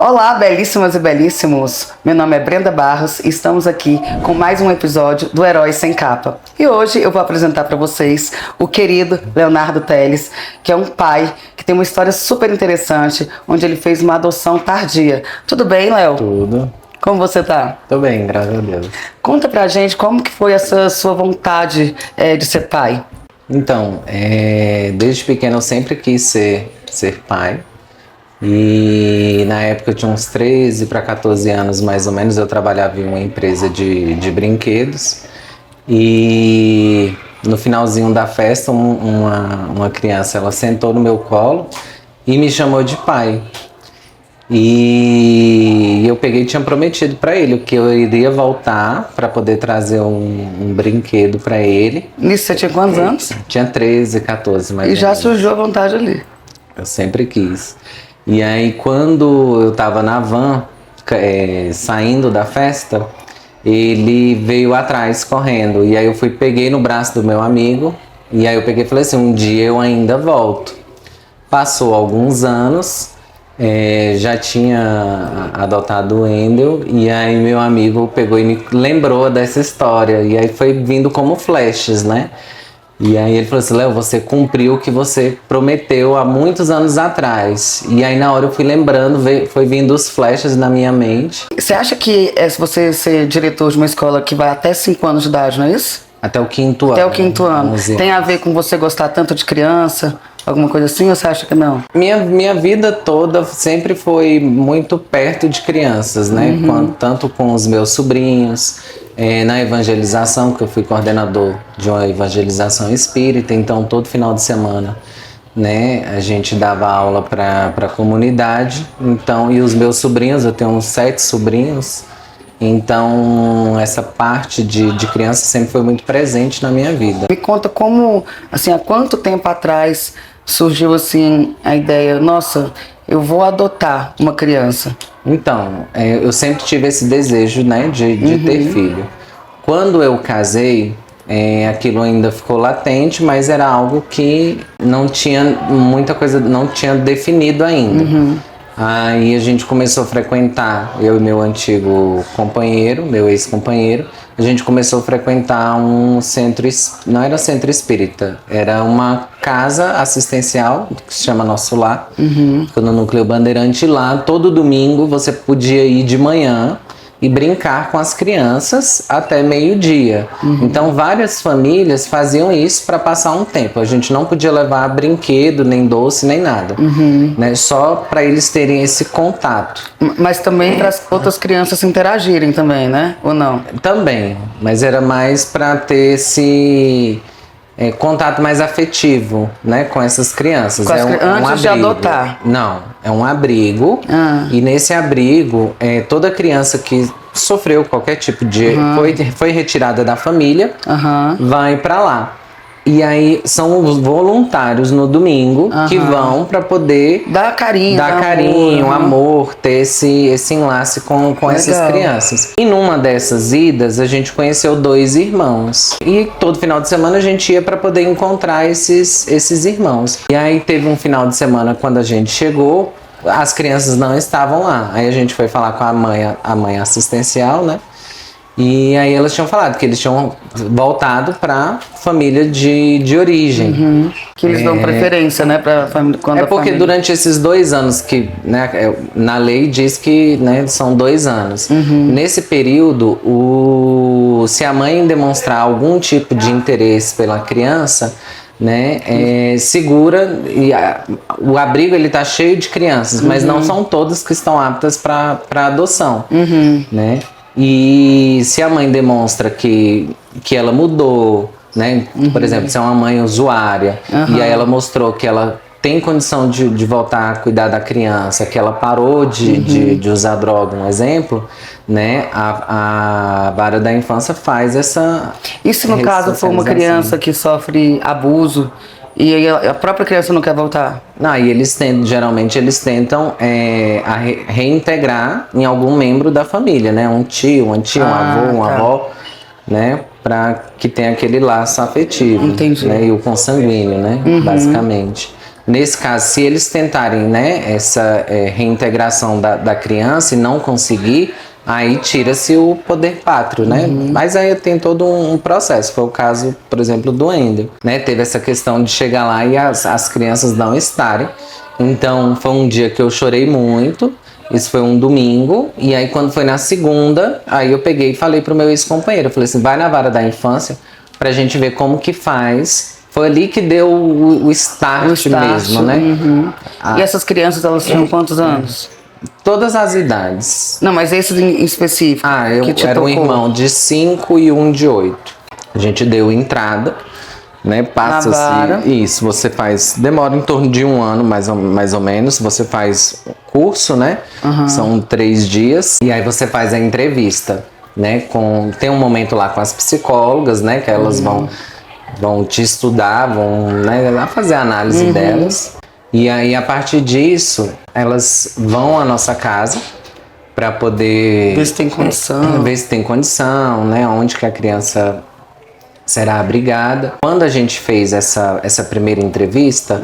Olá, belíssimas e belíssimos! Meu nome é Brenda Barros e estamos aqui com mais um episódio do Herói Sem Capa. E hoje eu vou apresentar para vocês o querido Leonardo Teles, que é um pai que tem uma história super interessante, onde ele fez uma adoção tardia. Tudo bem, Léo? Tudo. Como você tá? Tô bem, graças a Deus. Conta pra gente como que foi essa sua vontade de ser pai. Então, desde pequeno eu sempre quis ser pai. E na época eu tinha uns 13 para 14 anos mais ou menos, eu trabalhava em uma empresa de brinquedos. E no finalzinho da festa, uma criança, ela sentou no meu colo e me chamou de pai. E eu peguei e tinha prometido para ele que eu iria voltar para poder trazer um brinquedo para ele. Nisso você tinha quantos anos? Tinha 13, 14 mais ou menos. E já surgiu a vontade ali. Eu sempre quis. E aí quando eu tava na van, saindo da festa, ele veio atrás correndo. E aí eu peguei no braço do meu amigo. E aí eu peguei e falei assim, um dia eu ainda volto. Passou alguns anos, já tinha adotado o Wendel. E aí meu amigo pegou e me lembrou dessa história. E aí foi vindo como flashes, né? E aí ele falou assim, Léo, você cumpriu o que você prometeu há muitos anos atrás. E aí na hora eu fui lembrando, foi vindo os flashes na minha mente. Você acha que se você ser diretor de uma escola que vai até 5 anos de idade, não é isso? Até o quinto ano. Até o quinto ano. Tem a ver com você gostar tanto de criança? Alguma coisa assim, ou você acha que não? Minha vida toda sempre foi muito perto de crianças, né? Tanto com os meus sobrinhos, na evangelização, que eu fui coordenador de uma evangelização espírita, então todo final de semana, né, a gente dava aula para a comunidade. Então, e os meus sobrinhos, eu tenho uns 7 sobrinhos, então essa parte de criança sempre foi muito presente na minha vida. Me conta como, assim, há quanto tempo atrás surgiu assim a ideia, nossa, eu vou adotar uma criança. Então, eu sempre tive esse desejo, né, de ter filho. Quando eu casei, aquilo ainda ficou latente, mas era algo que não tinha muita coisa, não tinha definido ainda. Aí a gente começou a frequentar, eu e meu antigo companheiro, meu ex-companheiro, a gente começou a frequentar um centro, não era centro espírita, era uma casa assistencial, que se chama Nosso Lar, no Núcleo Bandeirante. Lá, todo domingo, você podia ir de manhã e brincar com as crianças até meio-dia. Então várias famílias faziam isso para passar um tempo. A gente não podia levar brinquedo, nem doce, nem nada, né? Só para eles terem esse contato. Mas também para as outras crianças interagirem também, né? Ou não? Também, mas era mais para ter esse contato mais afetivo, né, com essas crianças. Antes de adotar? Não, é um abrigo. E nesse abrigo, toda criança que sofreu qualquer tipo de... Foi retirada da família, vai para lá. E aí são os voluntários no domingo que vão para poder dar carinho, amor, ter esse enlace com essas crianças. E numa dessas idas a gente conheceu 2 irmãos. E todo final de semana a gente ia para poder encontrar esses irmãos. E aí teve um final de semana quando a gente chegou, as crianças não estavam lá. Aí a gente foi falar com a mãe assistencial, né? E aí elas tinham falado que eles tinham voltado para família de origem. Que eles dão preferência, né, para família. Porque durante esses 2 anos que, né, na lei diz que, né, são 2 anos. Nesse período, se a mãe demonstrar algum tipo de interesse pela criança, né, segura, e o abrigo ele tá cheio de crianças, mas não são todas que estão aptas para adoção, né? E se a mãe demonstra que ela mudou, né? Por exemplo, se é uma mãe usuária, e aí ela mostrou que ela tem condição de voltar a cuidar da criança, que ela parou de usar droga, um exemplo, né? A vara da infância faz essa... E se no caso for uma criança que sofre abuso e aí a própria criança não quer voltar? Não, e geralmente eles tentam reintegrar em algum membro da família, né? Um tio, um avô, uma avó, né? Para que tenha aquele laço afetivo. Entendi. Né? E o consanguíneo, né? Basicamente. Nesse caso, se eles tentarem, né, essa reintegração da criança e não conseguir, aí tira-se o poder pátrio, né? Mas aí tem todo um processo. Foi o caso, por exemplo, do Ender, né? Teve essa questão de chegar lá e as crianças não estarem. Então, foi um dia que eu chorei muito. Isso foi um domingo. E aí, quando foi na segunda, aí eu peguei e falei pro meu ex-companheiro. Eu falei assim, vai na vara da infância pra gente ver como que faz. Foi ali que deu o start mesmo, né? E essas crianças, elas tinham quantos anos? Todas as idades. Não, mas esse em específico. Eu que te era um tocou. irmão de 5 e um de 8. A gente deu entrada, né? Passa-se isso, você faz, demora em torno de 1 ano, mais ou menos. Você faz curso, né? São 3 dias. E aí você faz a entrevista, né? Tem um momento lá com as psicólogas, né? Que elas vão te estudar, vão, né, fazer a análise delas. E aí, a partir disso, elas vão à nossa casa para poder Ver se tem condição. ver se tem condição, né? Onde que a criança será abrigada. Quando a gente fez essa primeira entrevista,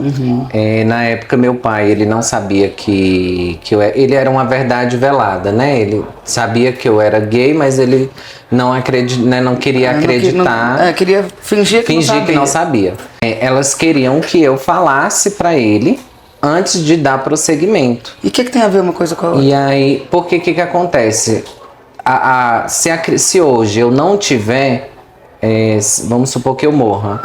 na época meu pai, ele não sabia que ele era uma verdade velada, né? Ele sabia que eu era gay, mas ele não queria acreditar. Queria fingir que não sabia. Elas queriam que eu falasse para ele antes de dar prosseguimento. E o que tem a ver uma coisa com a outra? E aí, porque que acontece? Se hoje eu não tiver, vamos supor que eu morra,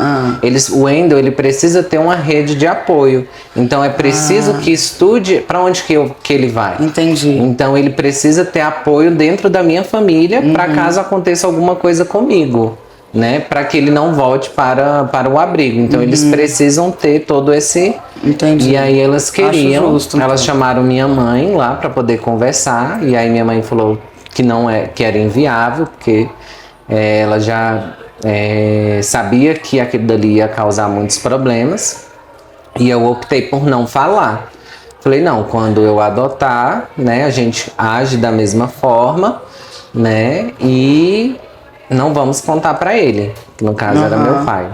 o Wendel, ele precisa ter uma rede de apoio. Então é preciso que estude para onde que ele vai. Entendi. Então ele precisa ter apoio dentro da minha família para caso aconteça alguma coisa comigo, né? Para que ele não volte para o abrigo. Então eles precisam ter todo esse. Entendi. E aí elas queriam, justo, elas chamaram minha mãe lá para poder conversar. E aí minha mãe falou que era inviável, porque ela já sabia que aquilo dali ia causar muitos problemas. E eu optei por não falar. Falei, não, quando eu adotar, né, a gente age da mesma forma, né, e não vamos contar pra ele, que no caso era meu pai.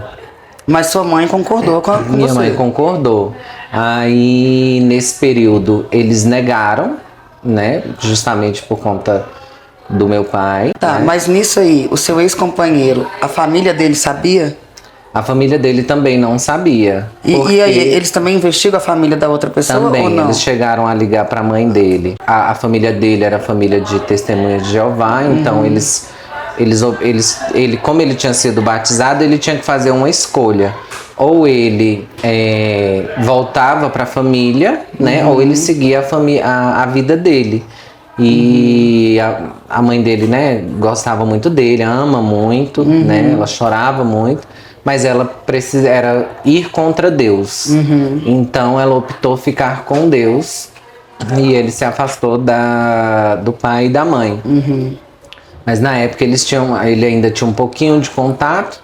Mas sua mãe concordou com Minha você? mãe concordou. Aí, nesse período, eles negaram, né, justamente por conta do meu pai. Tá, né? mas nisso aí, o seu ex-companheiro, a família dele sabia? A família dele também não sabia. E aí, eles também investigam a família da outra pessoa Também, ou não? eles chegaram a ligar para a mãe dele. A família dele era família de testemunhas de Jeová, então ele, como ele tinha sido batizado, ele tinha que fazer uma escolha. Ou ele voltava para a família, né? Ou ele seguia a vida dele. E a mãe dele, né, gostava muito dele, ama muito, né? Ela chorava muito. Mas ela era ir contra Deus. Então ela optou ficar com Deus. E ele se afastou do pai e da mãe. Mas na época ele ainda tinha um pouquinho de contato.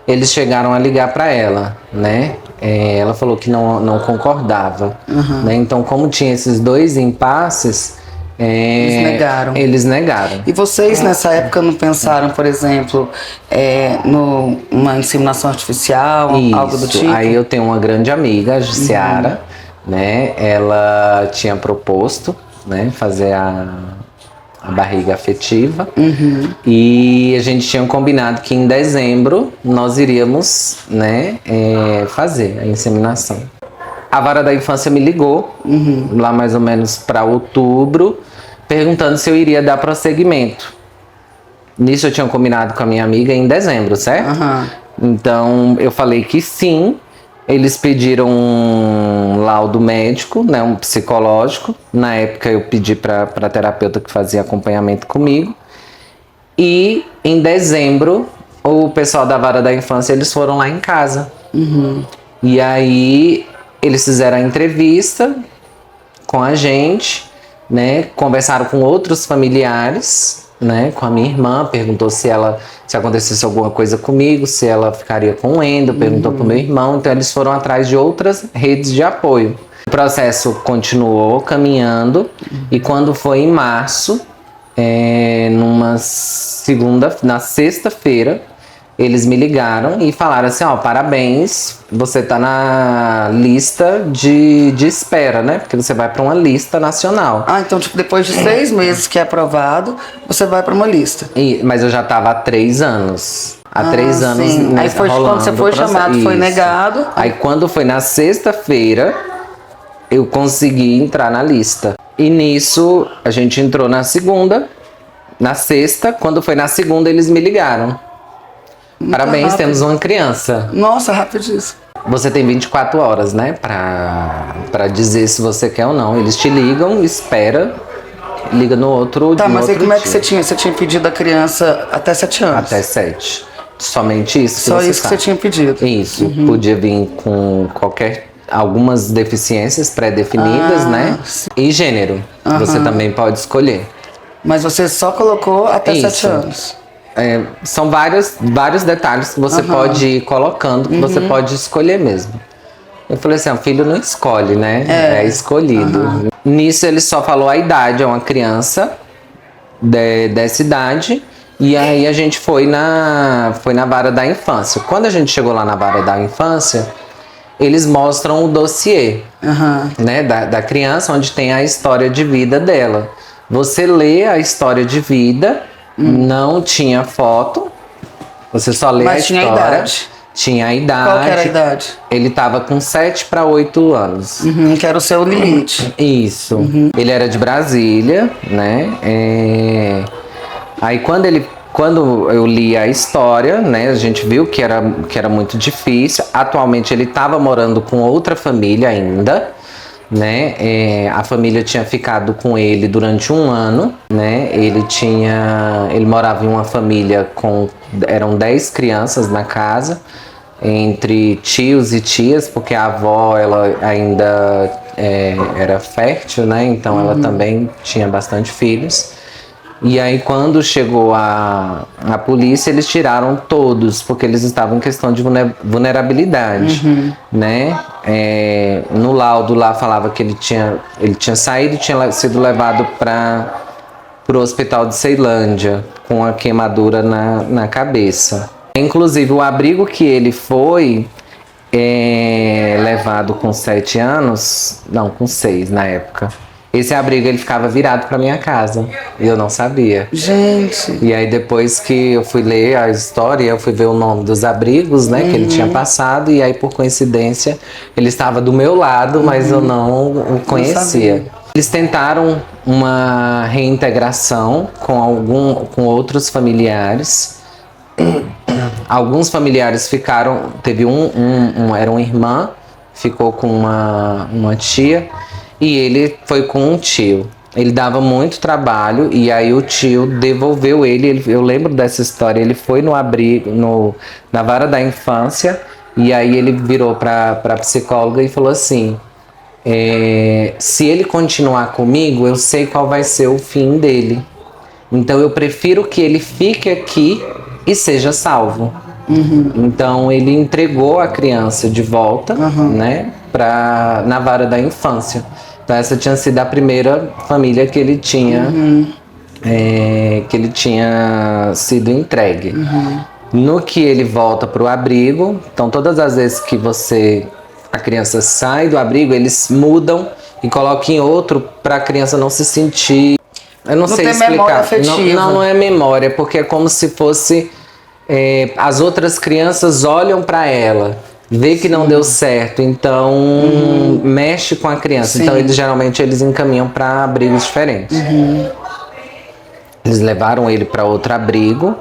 Eles chegaram a ligar para ela, né? Ela falou que não concordava. Né? Então, como tinha esses dois impasses, eles negaram. E vocês nessa época não pensaram, por exemplo, numa inseminação artificial, algo do tipo? Aí eu tenho uma grande amiga, a Ciara, né? Ela tinha proposto, né, fazer a barriga afetiva. E a gente tinha combinado que em dezembro nós iríamos, né, fazer a inseminação. A vara da infância me ligou, lá mais ou menos para outubro, perguntando se eu iria dar prosseguimento. Nisso eu tinha combinado com a minha amiga em dezembro, certo? Então eu falei que sim. Eles pediram um laudo médico, né, um psicológico. Na época eu pedi para a terapeuta que fazia acompanhamento comigo. E em dezembro o pessoal da vara da infância, eles foram lá em casa. E aí eles fizeram a entrevista com a gente, né? Conversaram com outros familiares, né? Com a minha irmã, perguntou se acontecesse alguma coisa comigo, se ela ficaria com o Wendel, perguntou pro meu irmão. Então eles foram atrás de outras redes de apoio. O processo continuou caminhando e quando foi em março, na sexta-feira, eles me ligaram e falaram assim, ó, parabéns, você tá na lista de espera, né? Porque você vai para uma lista nacional. Ah, então, tipo, depois de 6 meses que é aprovado, você vai para uma lista. Mas eu já tava há 3 anos. Há 3 anos. Sim. Aí foi quando você foi chamado, foi negado. Aí quando foi na sexta-feira, eu consegui entrar na lista. E nisso, a gente entrou na segunda, na sexta. Quando foi na segunda, eles me ligaram. Parabéns, rápido. temos uma criança. Nossa, rapidíssimo. Você tem 24 horas, né? Pra dizer se você quer ou não. Eles te ligam, espera, liga no outro Tá, no mas aí outro como é que dia. você tinha? Você tinha pedido a criança até 7 anos? Até 7. Somente isso que Só você isso que sabe. você tinha pedido? Isso. Podia vir com algumas deficiências pré-definidas, né? Sim. E gênero. Você também pode escolher. Mas você só colocou até Isso. 7 anos? São vários detalhes que você pode ir colocando, que você pode escolher mesmo. Eu falei assim, o filho não escolhe, né? É escolhido. Nisso ele só falou a idade, é uma criança dessa idade. E aí a gente foi na vara da infância. Quando a gente chegou lá na vara da infância, eles mostram o dossiê, né, da criança, onde tem a história de vida dela. Você lê a história de vida, não tinha foto, você só lê Mas a tinha a história. idade. Tinha a idade. Qual que era a idade? Ele tava com 7 para 8 anos. Que era o seu limite. Isso. Ele era de Brasília, né? Aí quando eu li a história, né, a gente viu que era muito difícil. Atualmente ele estava morando com outra família ainda, né? A família tinha ficado com ele durante 1 ano, né? Ele morava em uma família eram 10 crianças na casa, entre tios e tias, porque a avó ela ainda era fértil, né? Então ela também tinha bastante filhos. E aí quando chegou a polícia, eles tiraram todos, porque eles estavam em questão de vulnerabilidade, né? No laudo lá falava que ele tinha saído e tinha sido levado para o hospital de Ceilândia, com a queimadura na cabeça. Inclusive o abrigo que ele foi levado com 7 anos, não, com 6 na época. Esse abrigo ele ficava virado para minha casa e eu não sabia. Gente. E aí depois que eu fui ler a história, eu fui ver o nome dos abrigos, né, que ele tinha passado, e aí por coincidência ele estava do meu lado, mas eu não o conhecia. Eles tentaram uma reintegração com outros familiares. Alguns familiares ficaram, teve era uma irmã, ficou com uma tia, e ele foi com um tio. Ele dava muito trabalho e aí o tio devolveu ele. Eu lembro dessa história. Ele foi no abrigo, na vara da infância, e aí ele virou para psicóloga e falou assim: se ele continuar comigo, eu sei qual vai ser o fim dele. Então eu prefiro que ele fique aqui e seja salvo. Então ele entregou a criança de volta, né, na vara da infância. Então essa tinha sido a primeira família que ele tinha sido entregue. No que ele volta para o abrigo, então todas as vezes que a criança sai do abrigo, eles mudam e colocam em outro para a criança não se sentir. Eu não sei explicar. Memória afetiva. Não é memória, porque é como se fosse as outras crianças olham para ela, vê que não deu certo, então mexe com a criança. Então geralmente eles encaminham para abrigos diferentes. Eles levaram ele para outro abrigo.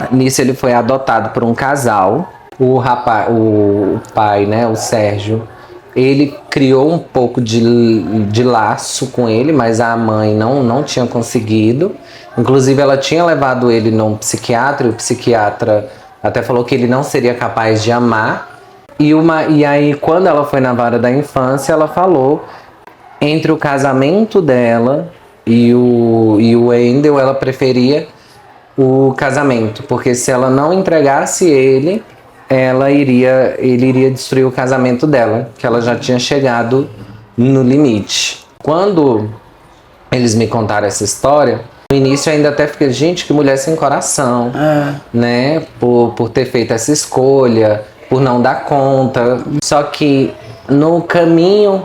Nisso ele foi adotado por um casal. O pai, né, o Sérgio, ele criou um pouco de laço com ele, mas a mãe não tinha conseguido. Inclusive ela tinha levado ele num psiquiatra, e o psiquiatra até falou que ele não seria capaz de amar. E aí quando ela foi na vara da infância, ela falou, entre o casamento dela e o Wendel, ela preferia o casamento, porque se ela não entregasse ele iria destruir o casamento dela, que ela já tinha chegado no limite. Quando eles me contaram essa história, No início eu ainda até fiquei, gente, que mulher sem coração, né? Por ter feito essa escolha, por não dar conta. Só que no caminho,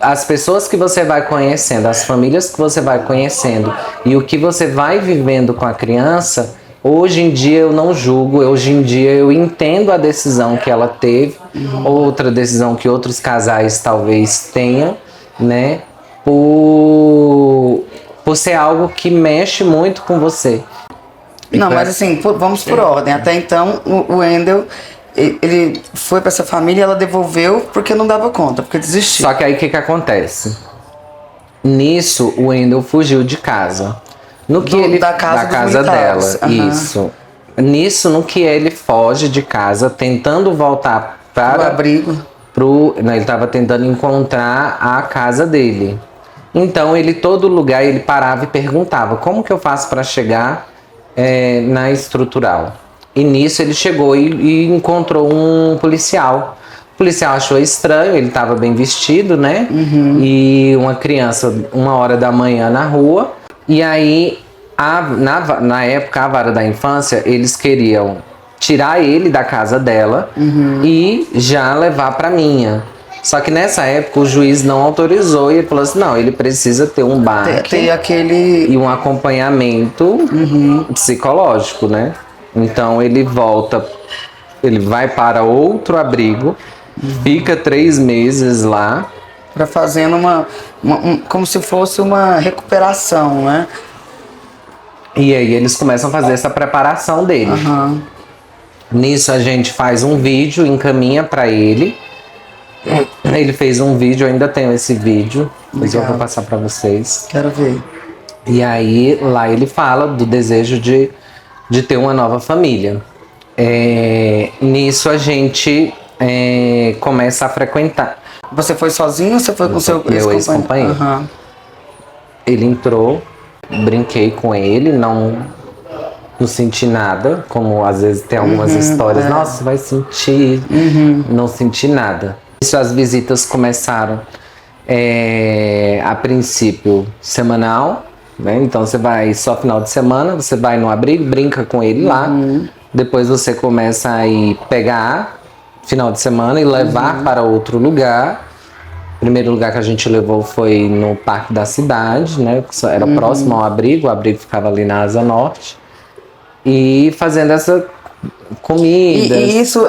as pessoas que você vai conhecendo, as famílias que você vai conhecendo e o que você vai vivendo com a criança, hoje em dia eu não julgo, hoje em dia eu entendo a decisão que ela teve, outra decisão que outros casais talvez tenham, né? Por ser algo que mexe muito com você. Não, mas assim, vamos por ordem. Até então, o Wendel, ele foi pra essa família e ela devolveu porque não dava conta, porque desistiu. Só que aí o que acontece? Nisso, o Wendel fugiu de casa. Da casa dela, Uhum. isso. Nisso, no que ele foge de casa, tentando voltar para O abrigo. Não, ele estava tentando encontrar a casa dele. Então, todo lugar ele parava e perguntava: como que eu faço para chegar na estrutural? E nisso ele chegou e encontrou um policial. O policial achou estranho, ele estava bem vestido, né? E uma criança, 1h da manhã na rua. E aí, na época, a vara da infância, eles queriam tirar ele da casa dela e já levar para minha. Só que nessa época o juiz não autorizou e ele falou assim: não, ele precisa ter um baque Ter aquele... e um acompanhamento psicológico, né? Então ele volta, ele vai para outro abrigo, fica 3 meses lá. Pra fazendo como se fosse uma recuperação, né? E aí eles começam a fazer essa preparação dele. Nisso a gente faz um vídeo, encaminha para ele. Ele fez um vídeo, eu ainda tenho esse vídeo, mas eu vou passar para vocês. Quero ver. E aí lá ele fala do desejo de ter uma nova família. Nisso a gente começa a frequentar. Você foi sozinho ou você foi com seu ex-companheiro? Ele entrou, brinquei com ele, não senti nada, como às vezes tem algumas histórias, nossa, vai sentir, não senti nada. Isso, as visitas começaram a princípio semanal, né? Então você vai só final de semana, você vai no abrigo, brinca com ele lá, depois você começa a ir pegar final de semana e levar para outro lugar. O primeiro lugar que a gente levou foi no Parque da Cidade, né? Que era próximo ao abrigo, o abrigo ficava ali na Asa Norte. E fazendo essa comida. E isso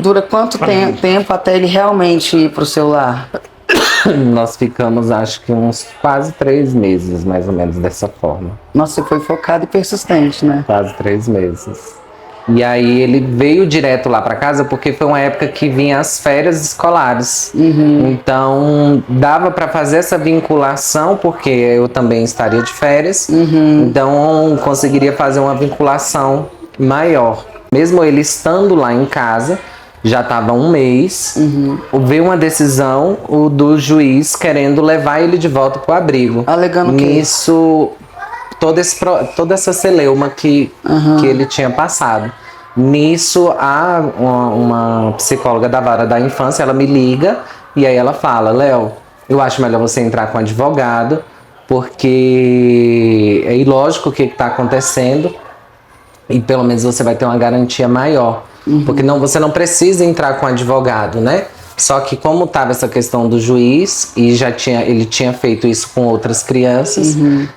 dura quanto tempo até ele realmente ir pro seu lar? Nós ficamos, acho que uns quase 3 meses, mais ou menos, dessa forma. Nossa, você foi focado e persistente, né? Quase 3 meses. E aí ele veio direto lá para casa porque foi uma época que vinha as férias escolares. Então dava para fazer essa vinculação porque eu também estaria de férias. Então conseguiria fazer uma vinculação maior. Mesmo ele estando lá em casa, já estava 1 mês, veio uma decisão do juiz querendo levar ele de volta para o abrigo. Alegando o quê? Nisso, toda essa celeuma que ele tinha passado. Nisso, uma psicóloga da vara da infância, ela me liga e aí ela fala: Léo, eu acho melhor você entrar com advogado, porque é ilógico o que está acontecendo e pelo menos você vai ter uma garantia maior. Porque você não precisa entrar com advogado, né? Só que como estava essa questão do juiz e ele tinha feito isso com outras crianças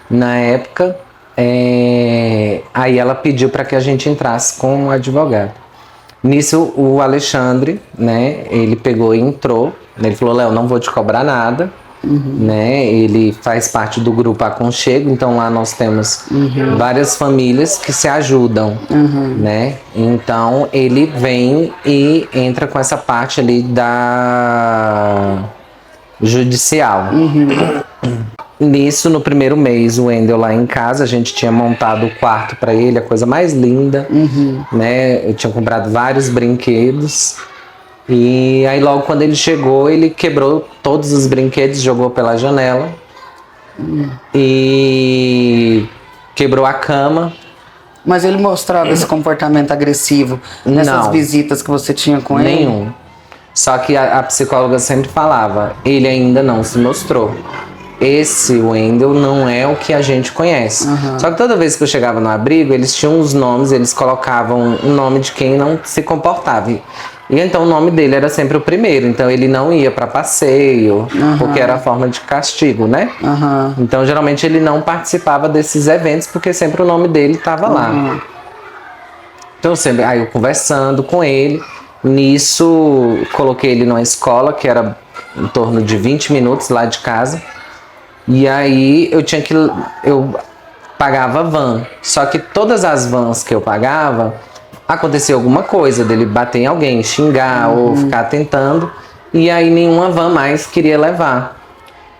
na época, aí ela pediu para que a gente entrasse com um advogado. Nisso o Alexandre, né? Ele pegou e entrou. Ele falou: Léo, não vou te cobrar nada. Né? Ele faz parte do grupo Aconchego, então lá nós temos várias famílias que se ajudam, né? Então ele vem e entra com essa parte ali da judicial. Nisso, no primeiro mês, o Wendel lá em casa, a gente tinha montado o quarto para ele, a coisa mais linda, né? Eu tinha comprado vários brinquedos. E aí logo quando ele chegou, ele quebrou todos os brinquedos, jogou pela janela. E quebrou a cama. Mas ele mostrava esse comportamento agressivo nessas visitas que você tinha com ele? Nenhum. Só que a psicóloga sempre falava: ele ainda não se mostrou. esse Wendel não é o que a gente conhece. Só que toda vez que eu chegava no abrigo, eles tinham os nomes, eles colocavam o nome de quem não se comportava. E então o nome dele era sempre o primeiro. Então ele não ia para passeio, porque era a forma de castigo, né? Então geralmente ele não participava desses eventos, porque sempre o nome dele estava lá. Então sempre, aí eu conversando com ele, nisso coloquei ele numa escola que era em torno de 20 minutos lá de casa. E aí eu pagava van. Só que todas as vans que eu pagava, acontecia alguma coisa dele bater em alguém, xingar ou ficar tentando. E aí nenhuma van mais queria levar.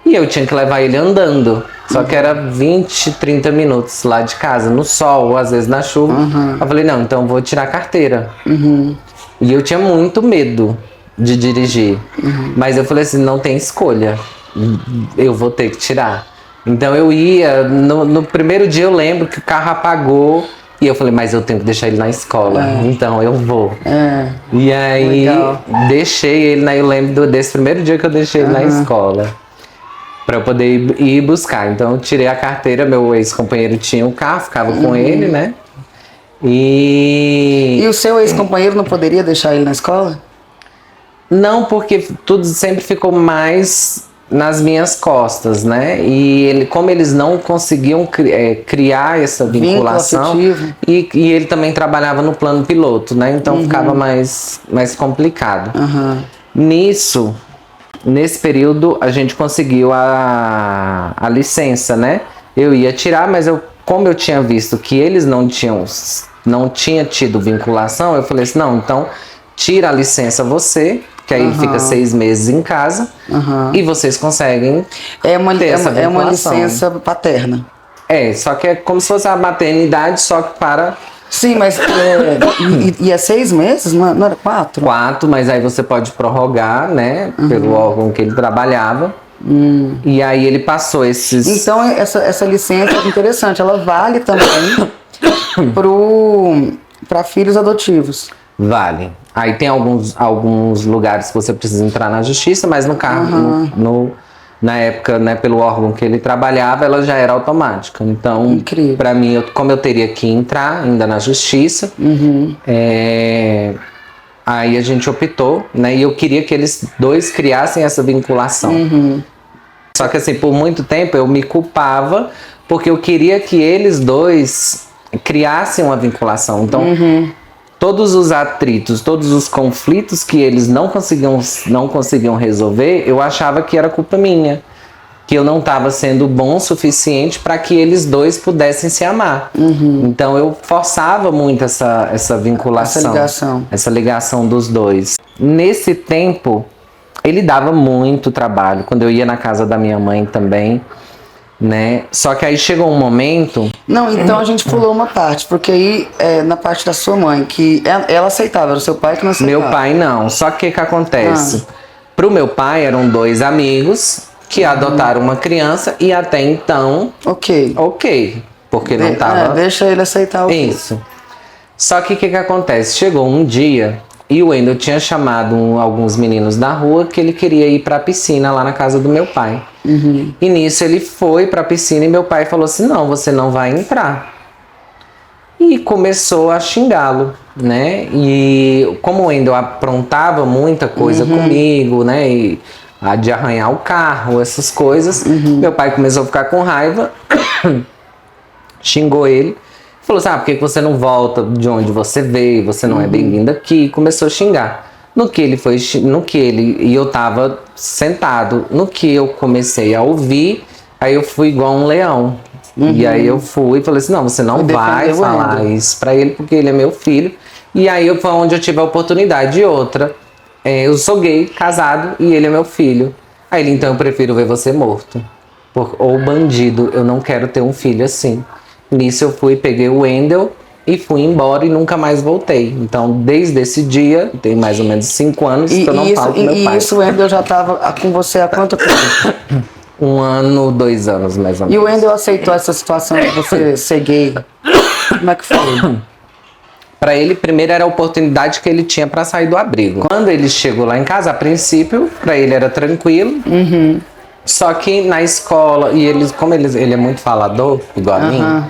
E eu tinha que levar ele andando. Só que era 20, 30 minutos lá de casa, no sol, ou às vezes na chuva. Eu falei, não, então eu vou tirar a carteira. E eu tinha muito medo de dirigir. Mas eu falei assim, não tem escolha. Eu vou ter que tirar. Então eu ia, no primeiro dia eu lembro que o carro apagou. E eu falei, mas eu tenho que deixar ele na escola. Então eu vou. E aí, deixei ele, eu lembro desse primeiro dia que eu deixei ele na escola. Pra eu poder ir buscar. Então eu tirei a carteira, meu ex-companheiro tinha um carro, ficava com ele, né? E o seu ex-companheiro não poderia deixar ele na escola? Não, porque tudo sempre ficou mais nas minhas costas, né? E como eles não conseguiam criar essa vinculação, e ele também trabalhava no plano piloto, né? Então ficava mais complicado. Nesse período a gente conseguiu a licença, né? Eu ia tirar, mas como eu tinha visto que eles não tinham tido vinculação, eu falei assim, não, então tira a licença você, que aí fica 6 meses em casa, e vocês conseguem ter essa vinculação. É uma licença paterna. Só que é como se fosse a maternidade, só que para... Sim, mas e é 6 meses? Não era 4? 4, mas aí você pode prorrogar, né? Pelo órgão que ele trabalhava. E aí ele passou esses... Então essa licença é interessante, ela vale também para filhos adotivos. Vale. Aí tem alguns lugares que você precisa entrar na justiça, mas no carro, na época, né, pelo órgão que ele trabalhava, ela já era automática. Então, para mim, como eu teria que entrar ainda na justiça, aí a gente optou, né, e eu queria que eles dois criassem essa vinculação. Só que assim, por muito tempo eu me culpava, porque eu queria que eles dois criassem uma vinculação. Então, todos os atritos, todos os conflitos que eles não conseguiam resolver, eu achava que era culpa minha. Que eu não estava sendo bom o suficiente para que eles dois pudessem se amar. Então eu forçava muito essa vinculação. Essa ligação dos dois. Nesse tempo, ele dava muito trabalho. Quando eu ia na casa da minha mãe também, né? Só que aí chegou um momento... Não, então a gente pulou uma parte, porque aí na parte da sua mãe, que ela aceitava, era o seu pai que não aceitava. Meu pai não, só que o que acontece? Pro meu pai eram 2 amigos que adotaram uma criança e até então... Ok, porque não tava... deixa ele aceitar o Isso. Só que o que acontece? Chegou um dia e o Wendel tinha chamado alguns meninos da rua que ele queria ir pra piscina lá na casa do meu pai. E nisso ele foi pra piscina e meu pai falou assim, não, você não vai entrar. E começou a xingá-lo, né? E como o Wendel aprontava muita coisa comigo, né? E de arranhar o carro, essas coisas, meu pai começou a ficar com raiva, xingou ele. Falou assim, por que você não volta de onde você veio? Você não é bem-vindo aqui. Começou a xingar. E eu tava sentado. No que eu comecei a ouvir, aí eu fui igual um leão. E aí eu fui e falei assim, não, você não vai falar isso pra ele, porque ele é meu filho. E aí foi onde eu tive a oportunidade. E outra, eu sou gay, casado, e ele é meu filho. Aí ele, então eu prefiro ver você morto. Ou bandido, eu não quero ter um filho assim. Nisso eu peguei o Wendel e fui embora e nunca mais voltei. Então, desde esse dia, tem mais ou menos 5 anos que eu não falo com meu pai. E isso, o Wendel já estava com você há quanto tempo? 1 ano, 2 anos, mais ou menos. E o Wendel aceitou essa situação de você ser gay? Como é que foi? Para ele, primeiro era a oportunidade que ele tinha para sair do abrigo. Quando ele chegou lá em casa, a princípio, para ele era tranquilo. Só que na escola, e como ele é muito falador, igual a mim,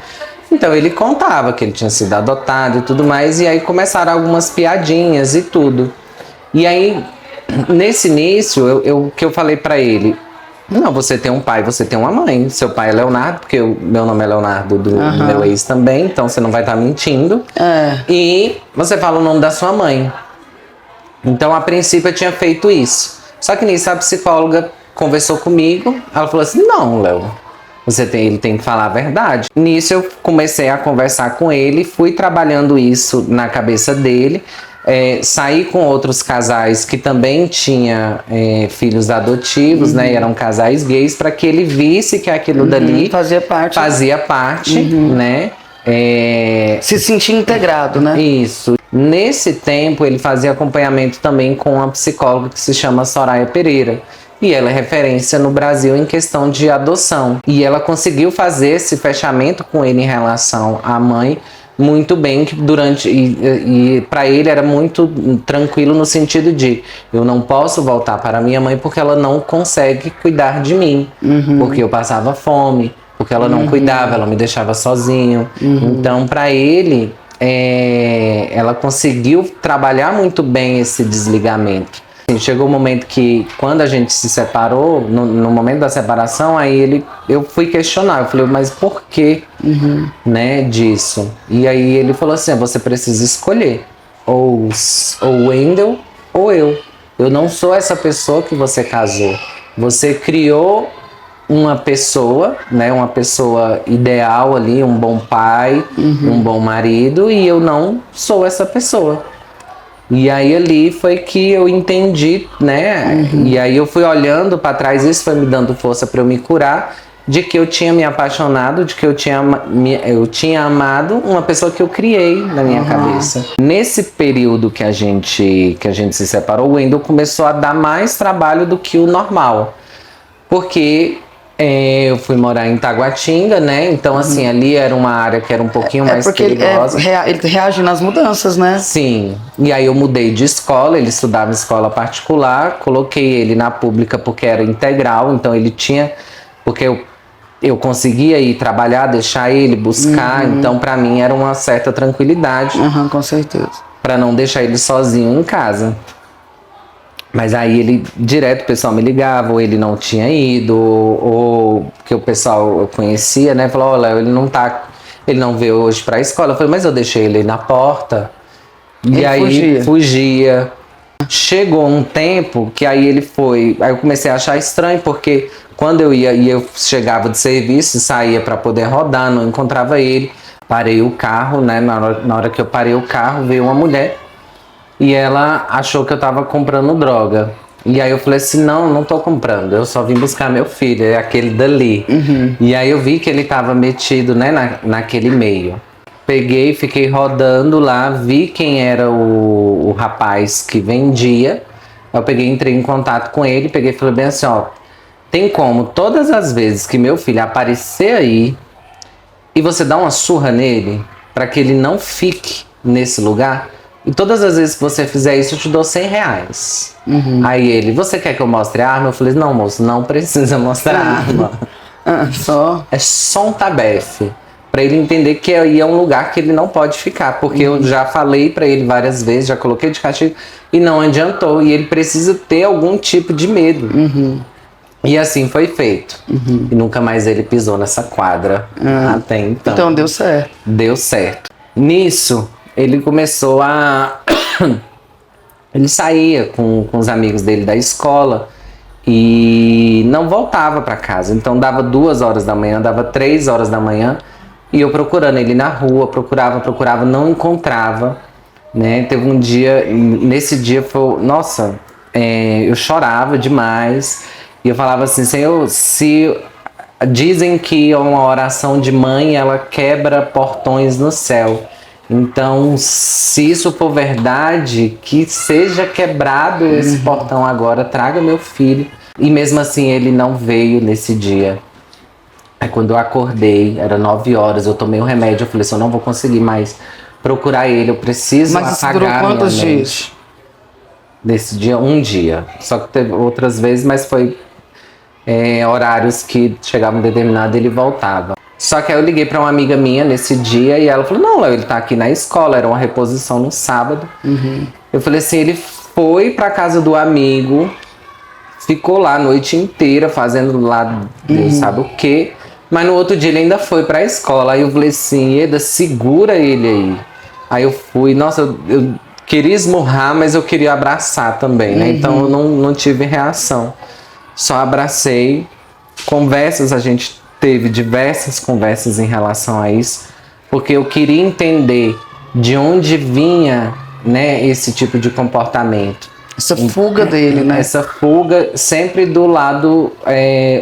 então ele contava que ele tinha sido adotado e tudo mais, e aí começaram algumas piadinhas e tudo. E aí, nesse início, que eu falei pra ele, não, você tem um pai, você tem uma mãe. Seu pai é Leonardo, porque o meu nome é Leonardo do meu ex também, então você não vai estar mentindo. E você fala o nome da sua mãe. Então, a princípio, eu tinha feito isso. Só que nisso, a psicóloga conversou comigo, ela falou assim, não, Léo, ele tem que falar a verdade. Nisso, eu comecei a conversar com ele, fui trabalhando isso na cabeça dele. Saí com outros casais que também tinham filhos adotivos, né? E eram casais gays, para que ele visse que aquilo dali fazia parte, né? Se sentir integrado, né? Isso. Nesse tempo, ele fazia acompanhamento também com uma psicóloga que se chama Soraya Pereira. E ela é referência no Brasil em questão de adoção. E ela conseguiu fazer esse fechamento com ele em relação à mãe muito bem, que e para ele era muito tranquilo no sentido de eu não posso voltar para minha mãe porque ela não consegue cuidar de mim, porque eu passava fome, porque ela não cuidava, ela me deixava sozinho. Então, para ele, ela conseguiu trabalhar muito bem esse desligamento. Chegou o momento que, quando a gente se separou, no momento da separação, aí eu fui questionar, eu falei, mas por que, né, disso? E aí ele falou assim, você precisa escolher, ou o Wendel ou eu. Eu não sou essa pessoa que você casou. Você criou uma pessoa, né, uma pessoa ideal ali, um bom pai, um bom marido, e eu não sou essa pessoa. E aí ali foi que eu entendi, né? E aí eu fui olhando para trás, isso foi me dando força para eu me curar, de que eu tinha me apaixonado, de que eu tinha amado uma pessoa que eu criei na minha cabeça. Nesse período que a gente se separou, o Wendel começou a dar mais trabalho do que o normal. Porque eu fui morar em Taguatinga, né? Então, assim, ali era uma área que era um pouquinho mais perigosa. Ele reage nas mudanças, né? Sim. E aí eu mudei de escola, ele estudava em escola particular, coloquei ele na pública porque era integral, então ele tinha... Porque eu conseguia ir trabalhar, deixar ele, buscar, então pra mim era uma certa tranquilidade. Com certeza. Pra não deixar ele sozinho em casa. Mas aí direto o pessoal me ligava, ou ele não tinha ido, ou que o pessoal eu conhecia, né? Falou, olha, ele não veio hoje pra escola. Eu falei, mas eu deixei ele na porta. E aí fugia. Chegou um tempo que aí aí eu comecei a achar estranho, porque quando eu ia, e eu chegava de serviço, saía pra poder rodar, não encontrava ele. Parei o carro, né? Na hora que eu parei o carro, veio uma mulher. E ela achou que eu tava comprando droga. E aí eu falei assim, não tô comprando. Eu só vim buscar meu filho, é aquele dali. E aí eu vi que ele tava metido, né, naquele meio. Peguei, fiquei rodando lá, vi quem era o rapaz que vendia. Eu peguei, entrei em contato com ele, peguei e falei bem assim, ó, tem como todas as vezes que meu filho aparecer aí e você dá uma surra nele, pra que ele não fique nesse lugar... E todas as vezes que você fizer isso, eu te dou R$100. Aí ele, você quer que eu mostre a arma? Eu falei, não, moço, não precisa mostrar a arma. É só um tabefe. Pra ele entender que aí é um lugar que ele não pode ficar. Porque eu já falei pra ele várias vezes, já coloquei de castigo, e não adiantou. E ele precisa ter algum tipo de medo. E assim foi feito. E nunca mais ele pisou nessa quadra até então. Então deu certo. Deu certo. Nisso... Ele começou a... Ele saía com os amigos dele da escola e não voltava para casa. Então dava 2 horas da manhã, dava 3 horas da manhã e eu procurando ele na rua, procurava, não encontrava, né? Teve um dia, nesse dia foi... Nossa, eu chorava demais e eu falava assim, Senhor, se... Dizem que uma oração de mãe, ela quebra portões no céu. Então, se isso for verdade, que seja quebrado esse portão agora, traga meu filho. E mesmo assim, ele não veio nesse dia. Aí quando eu acordei, era 9 horas, eu tomei o remédio, eu falei assim, eu não vou conseguir mais procurar ele, eu preciso apagar isso durou quantos dias? Nesse dia, 1 dia. Só que teve outras vezes, mas foi horários que chegava um determinado ele voltava. Só que aí eu liguei para uma amiga minha nesse dia e ela falou, não, Léo, ele tá aqui na escola, era uma reposição no sábado. Eu falei assim, ele foi pra casa do amigo, ficou lá a noite inteira fazendo lá Deus sabe o quê, mas no outro dia ele ainda foi pra escola. Aí eu falei assim, Eda, segura ele aí. Aí eu fui, nossa, eu queria esmurrar, mas eu queria abraçar também, né? Então eu não tive reação. Só abracei. Conversas, a gente teve diversas conversas em relação a isso, porque eu queria entender de onde vinha, né, esse tipo de comportamento. Essa fuga dele, né? Essa fuga sempre do lado,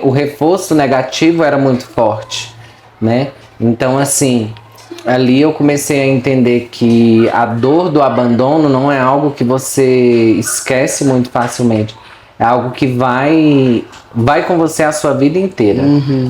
o reforço negativo era muito forte, né? Então, assim, ali eu comecei a entender que a dor do abandono não é algo que você esquece muito facilmente. É algo que vai com você a sua vida inteira.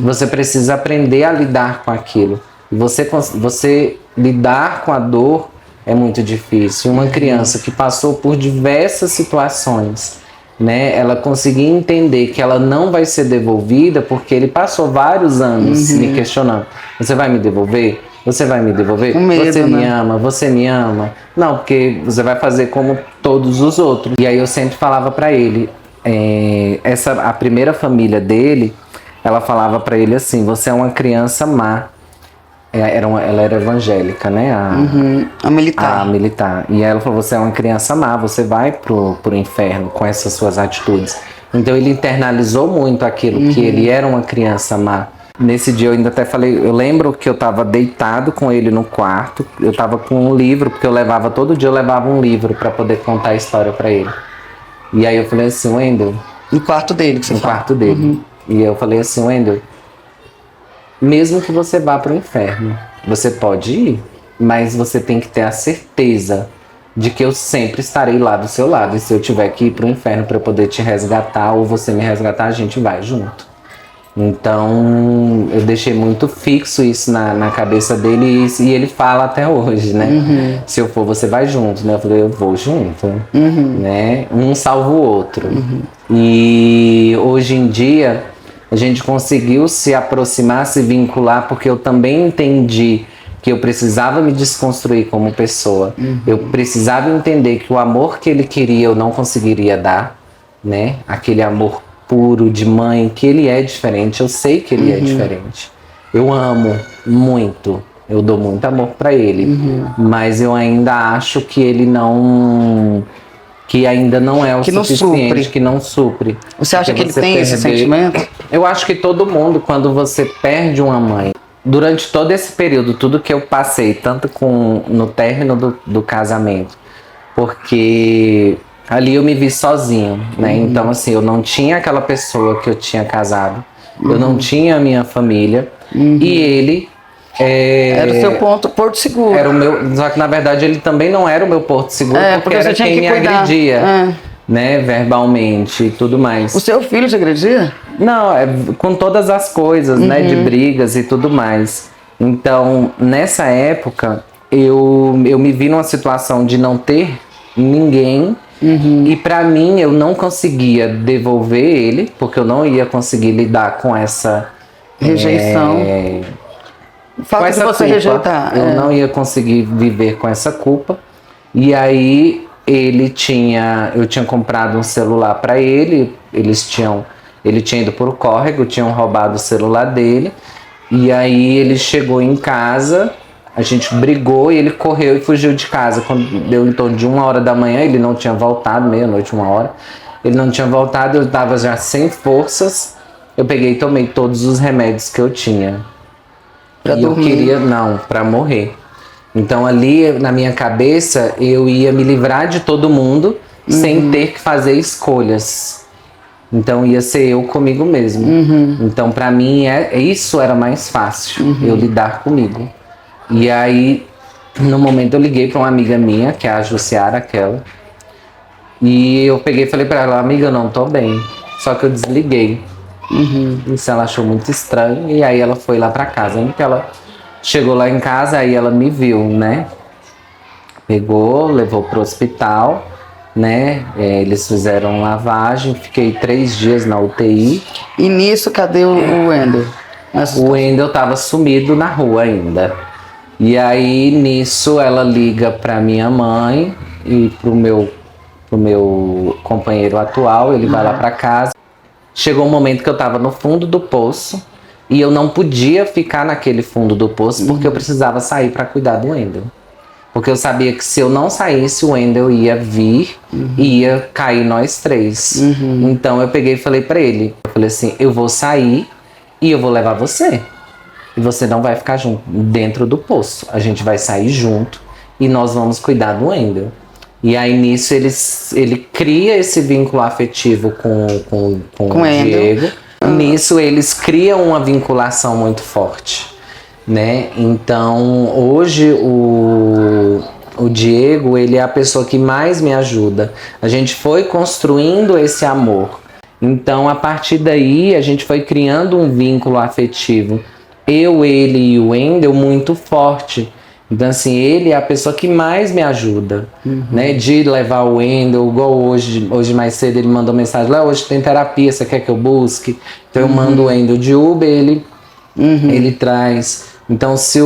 Você precisa aprender a lidar com aquilo. E você lidar com a dor é muito difícil. Uma criança que passou por diversas situações, né, ela conseguir entender que ela não vai ser devolvida porque ele passou vários anos me questionando. Você vai me devolver? Você vai me devolver? Com medo, você me né? ama? Você me ama? Não, porque você vai fazer como todos os outros. E aí eu sempre falava pra ele, a primeira família dele, ela falava pra ele assim, você é uma criança má. Ela era evangélica, né? A militar. A militar. E ela falou, você é uma criança má, você vai pro inferno com essas suas atitudes. Então ele internalizou muito aquilo, que ele era uma criança má. Nesse dia eu ainda até falei, eu lembro que eu tava deitado com ele no quarto, eu tava com um livro, porque todo dia eu levava um livro para poder contar a história para ele. E aí eu falei assim, Wendel... No quarto dele, que você No fala. quarto dele. E eu falei assim, Wendel, mesmo que você vá para o inferno, você pode ir, mas você tem que ter a certeza de que eu sempre estarei lá do seu lado. E se eu tiver que ir para o inferno para eu poder te resgatar ou você me resgatar, a gente vai junto. Então eu deixei muito fixo isso na cabeça dele e ele fala até hoje, né? Se eu for, você vai junto, né? Eu falei, eu vou junto, né? Um salva o outro. E hoje em dia a gente conseguiu se aproximar, se vincular, porque eu também entendi que eu precisava me desconstruir como pessoa. Eu precisava entender que o amor que ele queria eu não conseguiria dar, né? Aquele amor puro de mãe, que ele é diferente, eu sei que ele é diferente. Eu amo muito, eu dou muito amor pra ele, mas eu ainda acho que ele que ainda não é o Que não suficiente, supre. que não supre. Você acha que Porque ele tem esse sentimento? Eu acho que todo mundo, quando você perde uma mãe, durante todo esse período, tudo que eu passei, tanto no término do casamento, porque ali eu me vi sozinho, né? Então, assim, eu não tinha aquela pessoa que eu tinha casado, eu não tinha a minha família, e ele... Era o seu porto seguro. Era o meu, só que na verdade ele também não era o meu porto seguro, porque você era tinha quem que me cuidar. agredia, né? Verbalmente e tudo mais. O seu filho te agredia? Não, com todas as coisas, né? De brigas e tudo mais. Então, nessa época, eu me vi numa situação de não ter ninguém. E pra mim, eu não conseguia devolver ele, porque eu não ia conseguir lidar com essa... Rejeição. Falta de você culpa. rejeitar. Eu não ia conseguir viver com essa culpa. E aí, eu tinha comprado um celular pra ele, ele tinha ido pro córrego, tinham roubado o celular dele, e aí ele chegou em casa, a gente brigou e ele correu e fugiu de casa. Quando deu em torno de 1h da manhã, ele não tinha voltado, meia-noite, 1h, ele não tinha voltado, eu estava já sem forças, eu peguei e tomei todos os remédios que eu tinha. Pra e dormir. eu queria, pra morrer. Então ali, na minha cabeça, eu ia me livrar de todo mundo sem ter que fazer escolhas. Então ia ser eu comigo mesmo. Então pra mim isso era mais fácil, eu lidar comigo. E aí, no momento eu liguei pra uma amiga minha, que é a Jussiara, aquela. E eu peguei e falei pra ela, amiga, eu não tô bem. Só que eu desliguei. Isso ela achou muito estranho. E aí ela foi lá pra casa. Então ela chegou lá em casa, aí ela me viu, né? Pegou, levou pro hospital. né? Eles fizeram lavagem, fiquei 3 dias na UTI. E nisso, cadê o Wendel? O Wendel tava sumido na rua ainda. E aí, nisso, ela liga pra minha mãe e pro meu companheiro atual, ele vai lá pra casa. Chegou um momento que eu tava no fundo do poço e eu não podia ficar naquele fundo do poço porque eu precisava sair pra cuidar do Wendel. Porque eu sabia que se eu não saísse, o Wendel ia vir e ia cair nós 3. Então eu peguei e falei pra ele, eu falei assim, eu vou sair e eu vou levar você. E você não vai ficar junto dentro do poço. A gente vai sair junto e nós vamos cuidar do Wendel. E aí nisso ele cria esse vínculo afetivo com o Diego. Nisso eles criam uma vinculação muito forte, né? Então hoje o Diego, ele é a pessoa que mais me ajuda. A gente foi construindo esse amor. Então a partir daí a gente foi criando um vínculo afetivo. Eu, ele e o Wendel muito forte. Então, assim, ele é a pessoa que mais me ajuda, né? De levar o Wendel, igual hoje mais cedo ele mandou mensagem, lá hoje tem terapia, você quer que eu busque? Então eu mando o Wendel de Uber, ele traz. Então se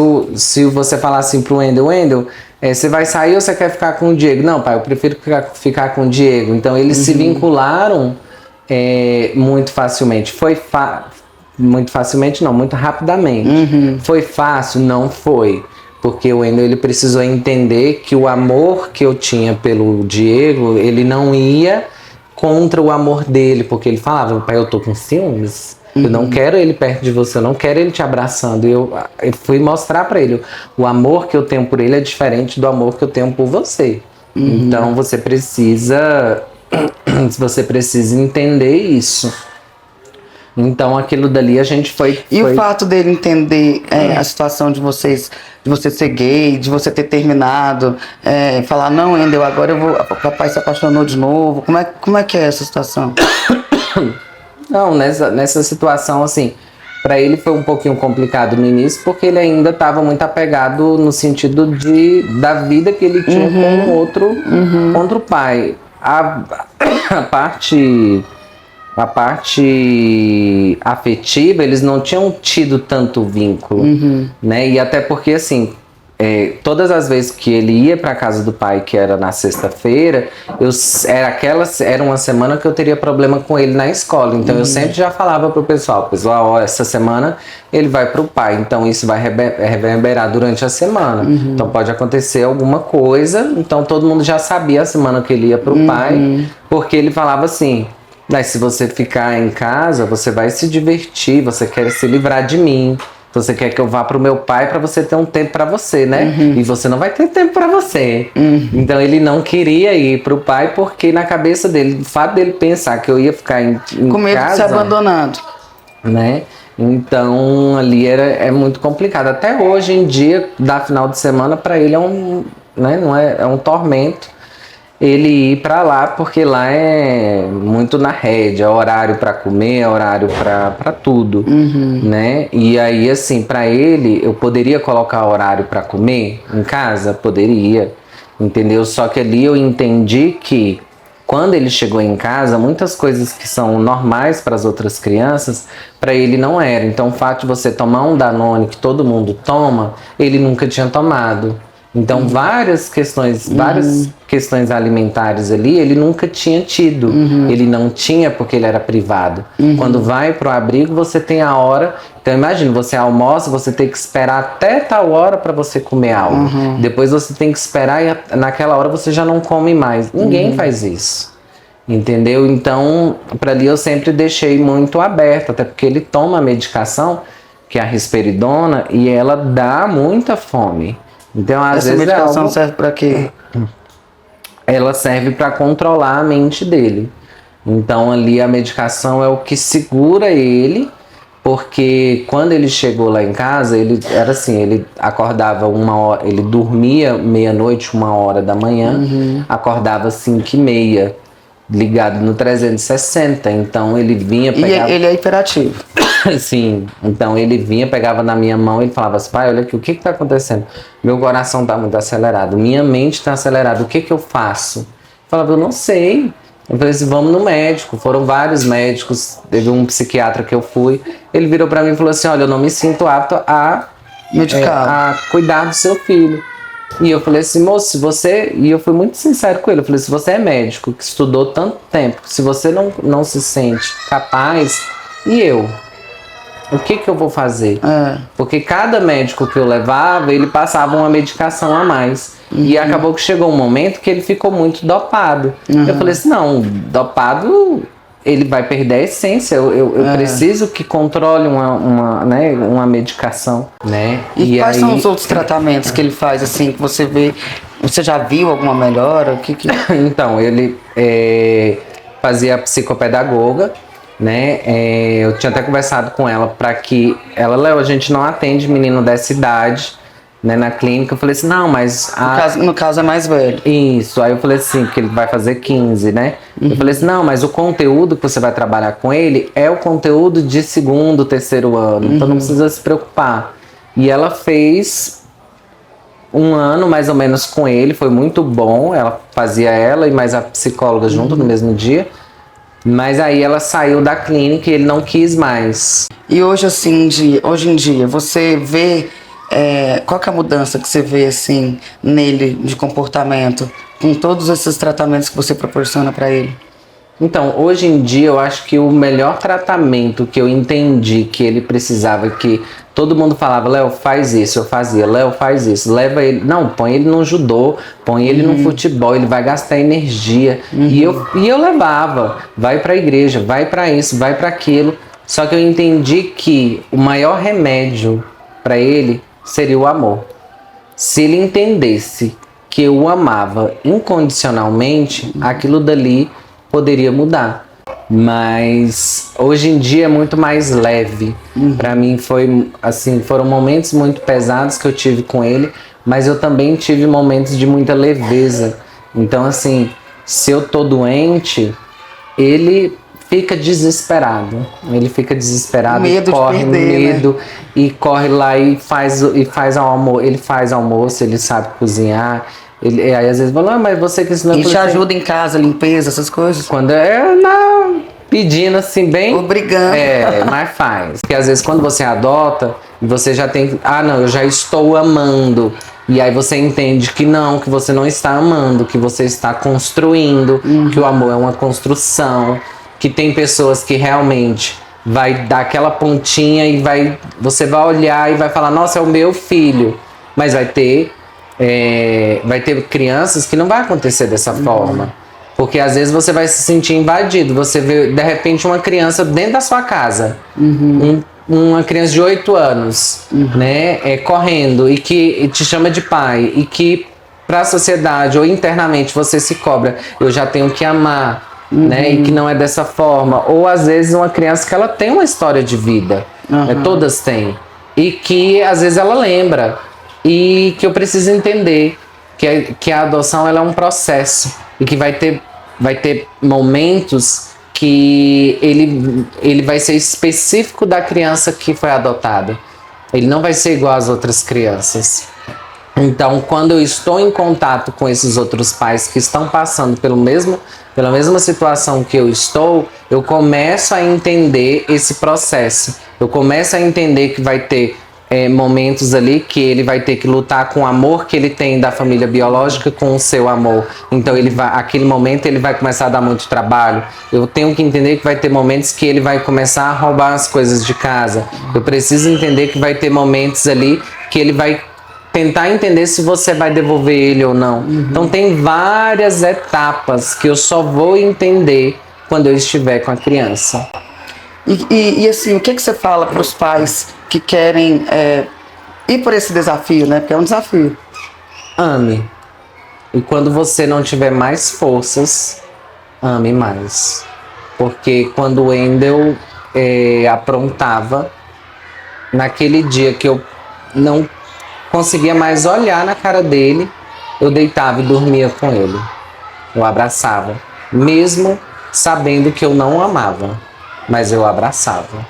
você falar assim pro Wendel, você vai sair ou você quer ficar com o Diego? Não, pai, eu prefiro ficar com o Diego. Então eles se vincularam muito facilmente. Muito facilmente não, muito rapidamente. Foi fácil? Não foi. Porque o Wendel, ele precisou entender que o amor que eu tinha pelo Diego, ele não ia contra o amor dele, porque ele falava, pai, eu tô com ciúmes, eu não quero ele perto de você, eu não quero ele te abraçando. Eu fui mostrar pra ele, o amor que eu tenho por ele é diferente do amor que eu tenho por você. Então você precisa entender isso. Então aquilo dali a gente foi... E o fato dele entender a situação de vocês, de você ser gay, de você ter terminado, falar, não, Wendel, agora eu vou, o papai se apaixonou de novo. Como é que é essa situação? Não, nessa situação, assim, para ele foi um pouquinho complicado no início, porque ele ainda estava muito apegado no sentido da vida que ele tinha com outro pai. A parte afetiva, eles não tinham tido tanto vínculo, né? E até porque, assim, todas as vezes que ele ia para casa do pai, que era na sexta-feira, era uma semana que eu teria problema com ele na escola. Então eu sempre já falava pro pessoal, ó, essa semana ele vai pro pai, então isso vai reverberar durante a semana. Então pode acontecer alguma coisa, então todo mundo já sabia a semana que ele ia pro pai, porque ele falava assim... Mas se você ficar em casa, você vai se divertir, você quer se livrar de mim, você quer que eu vá pro meu pai para você ter um tempo para você, né? E você não vai ter tempo para você. Então ele não queria ir pro pai porque na cabeça dele, o fato dele pensar que eu ia ficar em com medo casa, de ser abandonado, né? Então ali é muito complicado. Até hoje em dia, da final de semana, para ele é um tormento. Ele ir para lá, porque lá é muito na rédea, horário para comer, horário para tudo, né? E aí, assim, para ele, eu poderia colocar horário para comer em casa? Poderia, entendeu? Só que ali eu entendi que quando ele chegou em casa, muitas coisas que são normais para as outras crianças, para ele não era. Então, o fato de você tomar um Danone que todo mundo toma, ele nunca tinha tomado. Então, várias questões alimentares ali, ele nunca tinha tido. Ele não tinha porque ele era privado. Quando vai pro abrigo, você tem a hora. Então, imagina, você almoça, você tem que esperar até tal hora para você comer algo. Depois você tem que esperar e naquela hora você já não come mais. Ninguém faz isso. Entendeu? Então, para ali eu sempre deixei muito aberto, até porque ele toma a medicação, que é a risperidona, e ela dá muita fome. Então, às vezes essa medicação serve para quê? Ela serve para controlar a mente dele. Então, ali a medicação é o que segura ele, porque quando ele chegou lá em casa, ele era assim, ele acordava 1h, ele dormia meia-noite, 1h da manhã, acordava 5h30, ligado no 360. Então, ele vinha pegar... E ele é hiperativo. Sim, então ele vinha, pegava na minha mão e ele falava assim, pai, olha aqui, o que tá acontecendo? Meu coração tá muito acelerado, minha mente tá acelerada, o que eu faço? Eu falava, eu não sei. Eu falei assim, vamos no médico. Foram vários médicos, teve um psiquiatra que eu fui. Ele virou pra mim e falou assim, olha, eu não me sinto apto a cuidar do seu filho. E eu falei assim, moço, se você... E eu fui muito sincero com ele. Eu falei, se você é médico, que estudou tanto tempo, se você não se sente capaz, e eu? O que eu vou fazer? Porque cada médico que eu levava, ele passava uma medicação a mais. E acabou que chegou um momento que ele ficou muito dopado. Eu falei assim, não, dopado, ele vai perder a essência. Eu preciso que controle uma medicação, né? E quais são os outros tratamentos que ele faz, assim, que você vê? Você já viu alguma melhora? Então, ele fazia psicopedagoga, né? Eu tinha até conversado com ela para que ela, Léo, a gente não atende menino dessa idade, né, na clínica. Eu falei assim, não, mas no caso é mais velho. Isso, aí eu falei assim, que ele vai fazer 15, né? Eu falei assim, não, mas o conteúdo que você vai trabalhar com ele é o conteúdo de segundo, terceiro ano, então não precisa se preocupar. E ela fez 1 ano mais ou menos com ele, foi muito bom, ela fazia ela e mais a psicóloga junto no mesmo dia. Mas aí ela saiu da clínica e ele não quis mais. E hoje, assim, hoje em dia, você vê... qual que é a mudança que você vê, assim, nele de comportamento, com todos esses tratamentos que você proporciona para ele? Então, hoje em dia, eu acho que o melhor tratamento que eu entendi que ele precisava, que todo mundo falava, Léo, faz isso, eu fazia, Léo, faz isso, leva ele, não, põe ele no judô, põe ele no futebol, ele vai gastar energia. E eu levava, vai pra igreja, vai pra isso, vai pra aquilo. Só que eu entendi que o maior remédio para ele seria o amor. Se ele entendesse que eu o amava incondicionalmente, aquilo dali poderia mudar. Mas hoje em dia é muito mais leve. Para mim foi assim, foram momentos muito pesados que eu tive com ele, mas eu também tive momentos de muita leveza. Então assim, se eu tô doente, ele fica desesperado. Ele fica desesperado, medo e corre, de perder, medo, né? E corre lá e faz almoço. Ele faz almoço, ele sabe cozinhar. Aí às vezes fala, mas você que ensinou. E te ajuda em casa, limpeza, essas coisas? Quando pedindo assim, bem. Obrigando. Mas faz. Porque às vezes quando você adota, você já tem. Não, eu já estou amando. E aí você entende que não, que você não está amando, que você está construindo, que o amor é uma construção. Que tem pessoas que realmente vai dar aquela pontinha e você vai olhar e vai falar, nossa, é o meu filho. Mas vai ter crianças que não vai acontecer dessa forma. Porque às vezes você vai se sentir invadido. Você vê, de repente, uma criança dentro da sua casa. Uma criança de 8 anos, né, correndo e que te chama de pai. E que para a sociedade ou internamente você se cobra. Eu já tenho que amar. Né, e que não é dessa forma. Ou às vezes uma criança que ela tem uma história de vida, né, todas têm, e que às vezes ela lembra, e que eu preciso entender que a adoção ela é um processo, e que vai ter momentos que ele vai ser específico da criança que foi adotada. Ele não vai ser igual às outras crianças. Então, quando eu estou em contato com esses outros pais que estão passando pela mesma situação que eu estou, eu começo a entender esse processo. Eu começo a entender que vai ter momentos ali que ele vai ter que lutar com o amor que ele tem da família biológica com o seu amor. Então, aquele momento ele vai começar a dar muito trabalho. Eu tenho que entender que vai ter momentos que ele vai começar a roubar as coisas de casa. Eu preciso entender que vai ter momentos ali que ele vai tentar entender se você vai devolver ele ou não. Então tem várias etapas que eu só vou entender quando eu estiver com a criança. E assim, o que você fala para os pais que querem ir por esse desafio, né? Porque é um desafio. Ame. E quando você não tiver mais forças, ame mais. Porque quando o Wendel aprontava, naquele dia que eu não conseguia mais olhar na cara dele, eu deitava e dormia com ele. Eu abraçava, mesmo sabendo que eu não o amava, mas eu abraçava,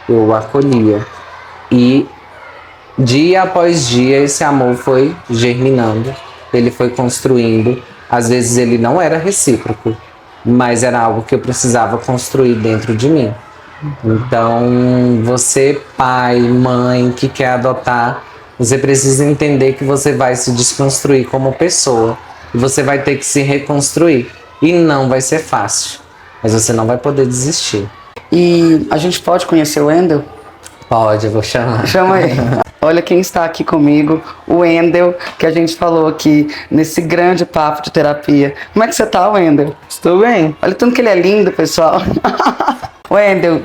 eu o acolhia. E dia após dia esse amor foi germinando, ele foi construindo Às vezes ele não era recíproco, mas era algo que eu precisava construir dentro de mim. Então, você, pai, mãe, que quer adotar, você precisa entender que você vai se desconstruir como pessoa. E você vai ter que se reconstruir. E não vai ser fácil. Mas você não vai poder desistir. E a gente pode conhecer o Wendel? Pode, eu vou chamar. Chama aí. Olha quem está aqui comigo, o Wendel, que a gente falou aqui nesse grande papo de terapia. Como é que você tá, Wendel? Estou bem. Olha tanto que ele é lindo, pessoal. Wendel,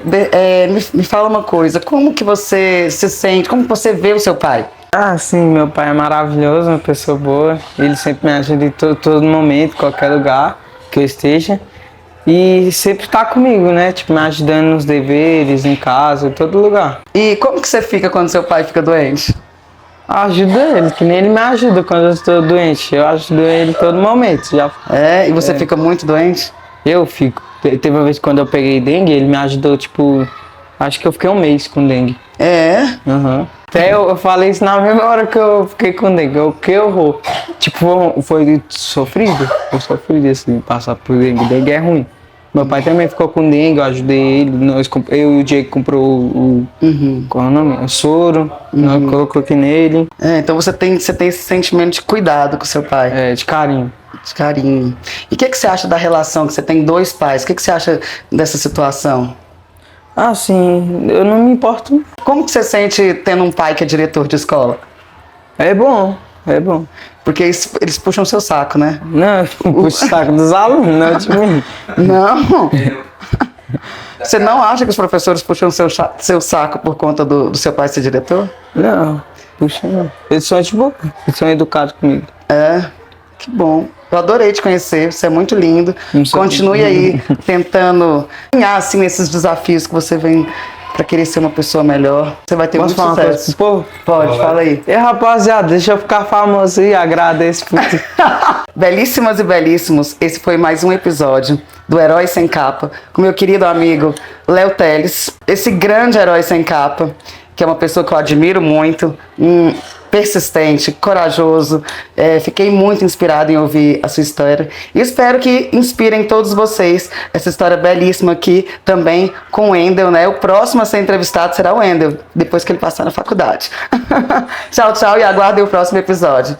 me fala uma coisa, como que você se sente, como que você vê o seu pai? Ah, sim, meu pai é maravilhoso, uma pessoa boa. Ele sempre me ajuda em todo momento, qualquer lugar que eu esteja. E sempre tá comigo, né? Tipo, me ajudando nos deveres, em casa, em todo lugar. E como que você fica quando seu pai fica doente? Ajuda ele, que nem ele me ajuda quando eu estou doente. Eu ajudo ele em todo momento. E você fica muito doente? Eu fico. Teve uma vez quando eu peguei dengue, ele me ajudou, tipo, acho que eu fiquei um mês com dengue. Uhum. Até eu falei isso na mesma hora que eu fiquei com dengue. Que horror. Tipo, foi sofrido. Foi sofrido assim, passar por dengue. Dengue é ruim. Meu pai também ficou com dengue, eu ajudei ele. Eu e o Diego comprou qual é o nome? O soro. Nós coloquei nele. Então você tem esse sentimento de cuidado com seu pai. De carinho. De carinho. E o que você acha da relação que você tem dois pais? O que você acha dessa situação? Ah, sim, eu não me importo. Como que você sente tendo um pai que é diretor de escola? É bom. Porque eles puxam seu saco, né? Não, puxa o saco dos alunos, não de mim. Não. Você não acha que os professores puxam seu saco por conta do seu pai ser diretor? Não, puxa não. Eles são de boa, eles são educados comigo. Que bom. Eu adorei te conhecer, você é muito lindo. Continue aí tentando ganhar assim nesses desafios que você vem pra querer ser uma pessoa melhor. Você vai ter muito sucesso. Pode, fala aí. E rapaziada, deixa eu ficar famoso aí, agradeço por tudo. Belíssimas e belíssimos, esse foi mais um episódio do Herói Sem Capa, com meu querido amigo Léo Teles, esse grande herói sem capa, que é uma pessoa que eu admiro muito, persistente, corajoso. Fiquei muito inspirada em ouvir a sua história e espero que inspirem todos vocês essa história belíssima aqui também com o Wendel, né? O próximo a ser entrevistado será o Wendel, depois que ele passar na faculdade. Tchau, tchau e aguardem o próximo episódio.